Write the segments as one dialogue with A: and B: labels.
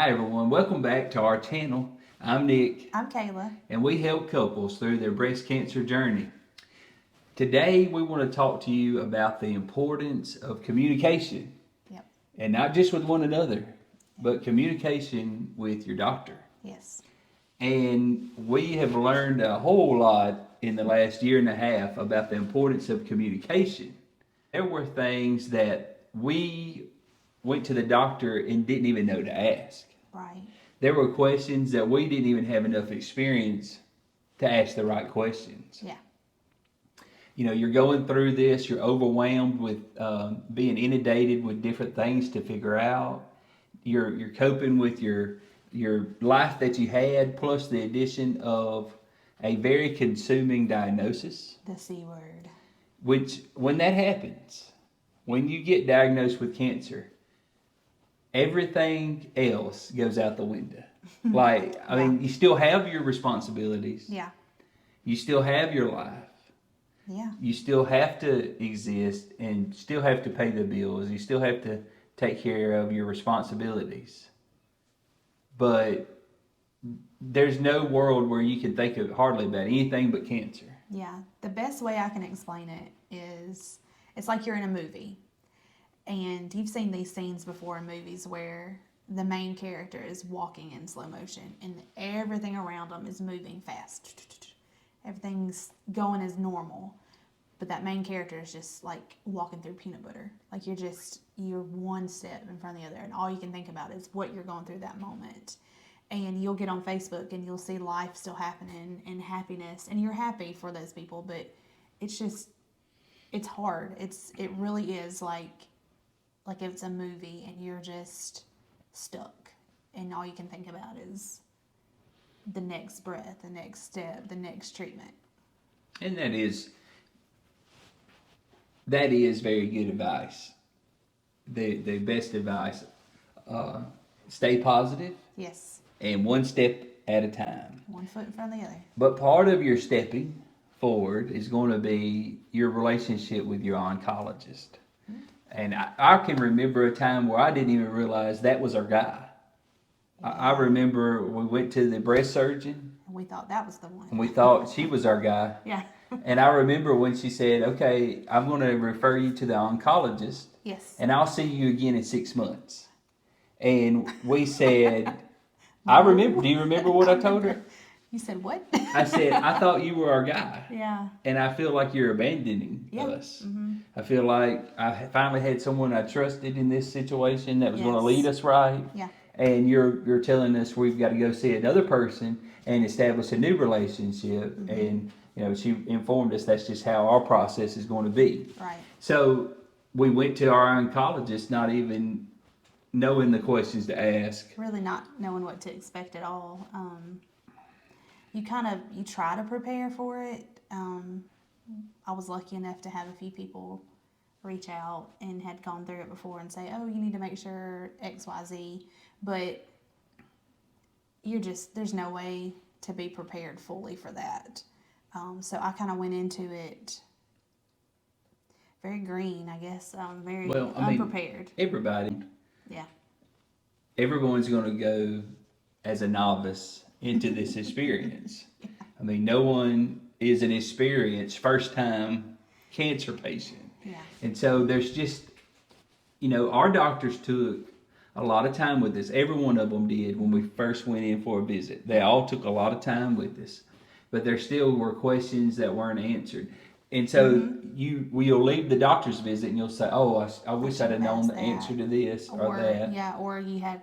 A: Hi everyone, welcome back to our channel. I'm Nick,
B: I'm Kayla.
A: and we help couples through their breast cancer journey. Today we want to talk to you about the importance of communication,
B: Yep.
A: and not just with one another, but communication with your doctor.
B: Yes.
A: And we have learned a whole lot in the last year and a half about the importance of communication. There were things that we went to the doctor and didn't even know to ask.
B: Right.
A: There were questions that we didn't even have enough experience to ask the right questions.
B: Yeah.
A: You know, you're going through this, you're overwhelmed with being inundated with different things to figure out. You're coping with your life that you had, plus the addition of a very consuming diagnosis.
B: The C word.
A: Which, when that happens, when you get diagnosed with cancer, everything else goes out the window. Like, I
B: Yeah.
A: mean, you still have your responsibilities.
B: Yeah.
A: You still have your life.
B: Yeah.
A: You still have to exist and still have to pay the bills. You still have to take care of your responsibilities. But there's no world where you can think of hardly about anything but cancer.
B: Yeah. The best way I can explain it is it's like you're in a movie and you've seen these scenes before in movies where the main character is walking in slow motion and everything around them is moving fast. Everything's going as normal. But that main character is just like walking through peanut butter. Like you're one step in front of the other, and all you can think about is what you're going through that moment. And you'll get on Facebook and you'll see life still happening and happiness, and you're happy for those people, but it's just, it's hard. It really is like it's a movie and you're just stuck, and all you can think about is the next breath, the next step, the next treatment.
A: And that is very good advice. The best advice. Uh, Stay positive
B: Yes,
A: and one step at a time.
B: one foot in front of the other.
A: But part of your stepping forward is going to be your relationship with your oncologist. And I can remember a time where I didn't even realize that was our guy. I remember we went to the breast surgeon
B: And we thought that was the one.
A: and we thought she was our guy.
B: Yeah.
A: And I remember when she said, "Okay, I'm going to refer you to the oncologist
B: Yes.
A: and I'll see you again in 6 months." And we said, I remember, do you remember what I told her?
B: You said what?
A: I said, "I thought you were our guy.
B: Yeah.
A: And I feel like you're abandoning
B: Yeah.
A: us.
B: Mm-hmm.
A: I feel like I finally had someone I trusted in this situation that was going to lead
B: Yes.
A: us right.
B: Yeah.
A: And you're telling us we've got to go see another person and establish a new relationship."
B: Mm-hmm.
A: And she informed us that's just how our process is going to be.
B: Right.
A: So we went to our oncologist, not even knowing the questions to ask.
B: Really not knowing what to expect at all. You try to prepare for it. I was lucky enough to have a few people reach out and had gone through it before and say, "Oh, you need to make sure X, Y, Z," but there's no way to be prepared fully for that. So I kind of went into it very green, I guess, very
A: Well, I mean,
B: unprepared. Yeah.
A: everyone's going to go as a novice into this experience. I mean, no one is an experienced first time cancer patient.
B: Yeah.
A: And so there's just, our doctors took a lot of time with us. Every one of them did when we first went in for a visit. They all took a lot of time with us. But there still were questions that weren't answered. And so you'll leave the doctor's visit and you'll say, "Oh, I wish I'd have known the answer to this or that."
B: Yeah, or you had,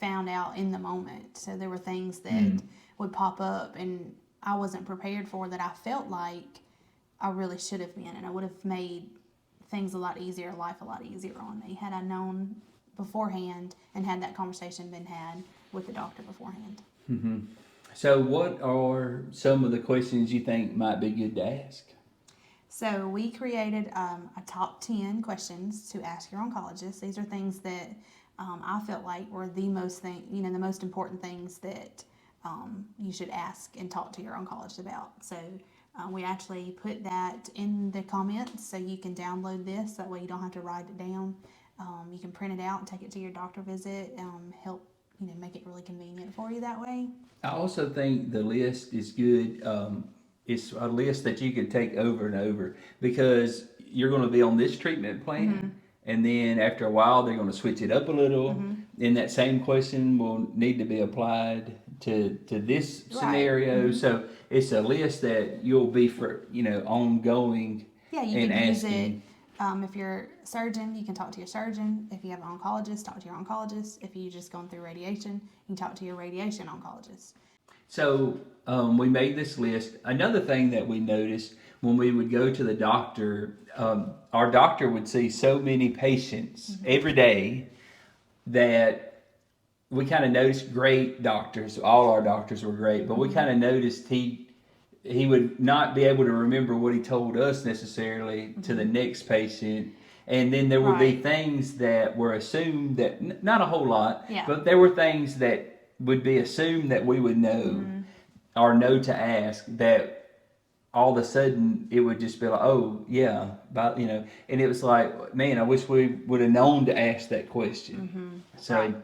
B: found out in the moment. So there were things that would pop up and I wasn't prepared for, that I felt like I really should have been, and I would have made things a lot easier, life a lot easier on me, had I known beforehand and had that conversation been had with the doctor beforehand.
A: Mm-hmm. So, what are some of the questions you think might be good to ask?
B: So we created a top 10 questions to ask your oncologist. These are things that I felt like were the most important things that you should ask and talk to your oncologist about. So we actually put that in the comments so you can download this. That way you don't have to write it down. You can print it out and take it to your doctor visit. Help make it really convenient for you that way.
A: I also think the list is good. It's a list that you can take over and over because you're going to be on this treatment plan, and then after a while they're going to switch it up a little, and that same question will need to be applied to this scenario. So it's a list that you'll be for ongoing.
B: Yeah, you
A: and
B: can use it.
A: asking.
B: If you're a surgeon, you can talk to your surgeon. If you have an oncologist, talk to your oncologist. If you're just going through radiation, you can talk to your radiation oncologist.
A: So we made this list. Another thing that we noticed when we would go to the doctor, our doctor would see so many patients every day that we kind of noticed great doctors. All our doctors were great, but we kind of noticed he would not be able to remember what he told us necessarily to the next patient. And then there would be things that were assumed that, not a whole lot, but there were things that would be assumed that we would know or know to ask that all of a sudden it would just be like, oh, yeah, but, and it was like, man, I wish we would have known to ask that question. So,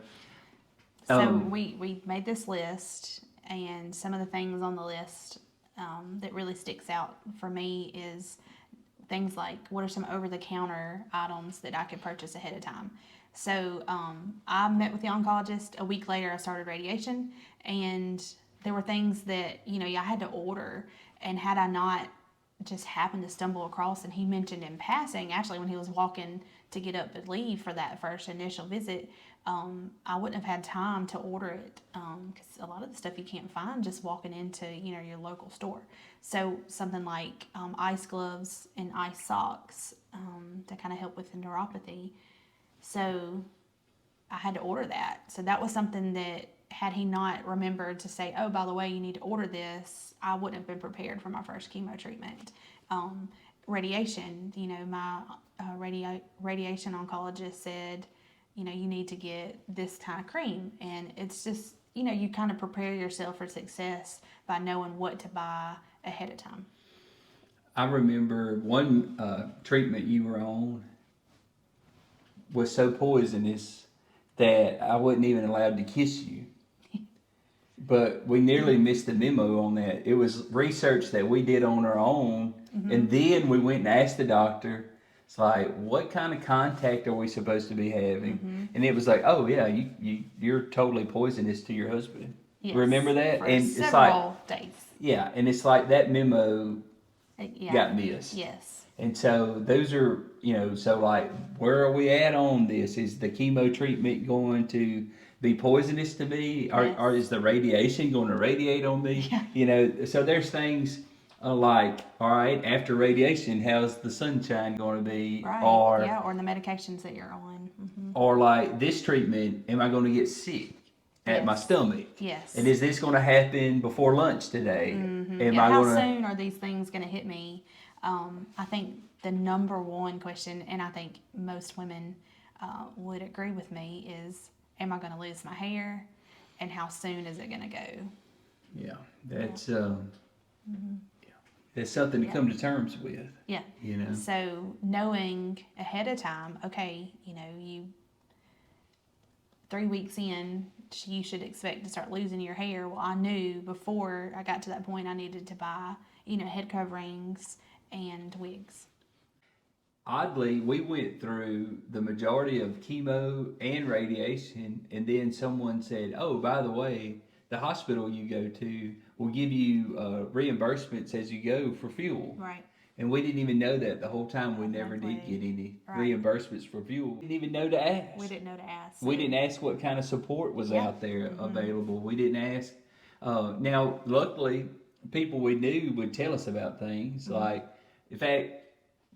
B: So we made this list, and some of the things on the list that really sticks out for me is things like what are some over-the-counter items that I could purchase ahead of time. So I met with the oncologist. A week later, I started radiation, and there were things that I had to order, and had I not just happened to stumble across, and he mentioned in passing, actually, when he was walking to get up and leave for that first initial visit, I wouldn't have had time to order it because a lot of the stuff you can't find just walking into your local store. So something like ice gloves and ice socks to kind of help with the neuropathy. So I had to order that. So that was something that had he not remembered to say, oh, by the way, you need to order this, I wouldn't have been prepared for my first chemo treatment. Radiation, my radiation oncologist said, you need to get this kind of cream. And it's just, you kind of prepare yourself for success by knowing what to buy ahead of time.
A: I remember one treatment you were on was so poisonous that I wasn't even allowed to kiss you. But we nearly missed the memo on that. It was research that we did on our own, and then we went and asked the doctor. It's like, what kind of contact are we supposed to be having? And it was like, oh yeah, you're totally poisonous to your husband.
B: Yes,
A: remember that?
B: For
A: and
B: several days.
A: Yeah, and it's like that memo got missed.
B: Yes.
A: And so those are, so like, where are we at on this? Is the chemo treatment going to be poisonous to me? Or is the radiation going to radiate on me?
B: Yeah.
A: So there's things like, all right, after radiation, how's the sunshine going to be?
B: Right. Or the medications that you're on.
A: Or like, this treatment, am I going to get sick at my stomach?
B: Yes.
A: And is this going to happen before lunch today?
B: How soon are these things going to hit me? I think the number one question, and I think most women would agree with me, is, am I going to lose my hair? And how soon is it going to go? Yeah,
A: that's it's something to come to terms with.
B: Yeah. So knowing ahead of time, okay, you 3 weeks in, you should expect to start losing your hair. Well, I knew before I got to that point I needed to buy, head coverings and wigs.
A: Oddly, we went through the majority of chemo and radiation, and then someone said, oh, by the way, the hospital you go to will give you reimbursements as you go for fuel.
B: Right.
A: And we didn't even know that the whole time. We never did get any reimbursements for fuel. We didn't even know to ask.
B: We didn't know to ask.
A: We didn't ask what kind of support was out there available. We didn't ask. Now, luckily, people we knew would tell us about things. Like, in fact,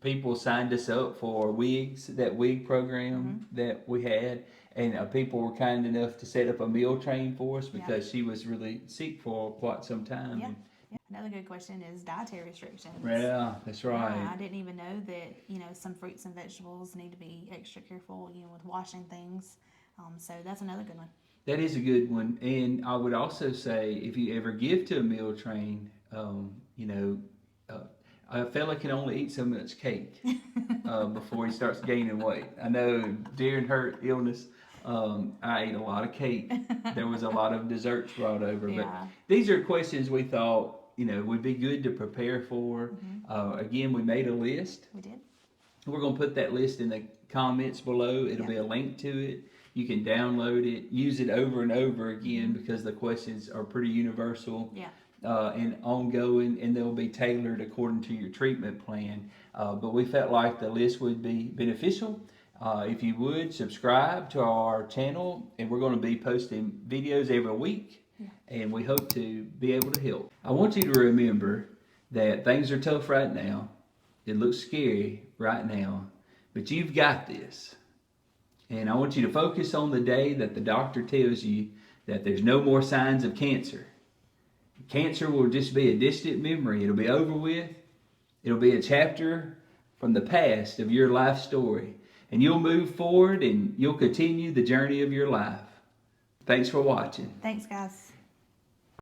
A: people signed us up for wigs, that wig program that we had. And people were kind enough to set up a meal train for us because she was really sick for quite some time.
B: Yeah. Another good question is dietary restrictions.
A: Yeah, that's right.
B: I didn't even know that, some fruits and vegetables need to be extra careful, with washing things. So that's another good one.
A: That is a good one. And I would also say, if you ever give to a meal train, a fella can only eat so much cake before he starts gaining weight. I know during her illness, I ate a lot of cake. There was a lot of desserts brought over, but
B: Yeah.
A: these are questions we thought would be good to prepare for. Again, we made a list.
B: We did.
A: We're going to put that list in the comments below. It'll be a link to it. You can download it, use it over and over again because the questions are pretty universal.
B: Yeah.
A: And ongoing, and they'll be tailored according to your treatment plan. But we felt like the list would be beneficial. If you would, subscribe to our channel, and we're going to be posting videos every week, and we hope to be able to help. I want you to remember that things are tough right now. It looks scary right now, but you've got this. And I want you to focus on the day that the doctor tells you that there's no more signs of cancer. Cancer will just be a distant memory. It'll be over with. It'll be a chapter from the past of your life story. And you'll move forward and you'll continue the journey of your life. Thanks for watching.
B: Thanks, guys.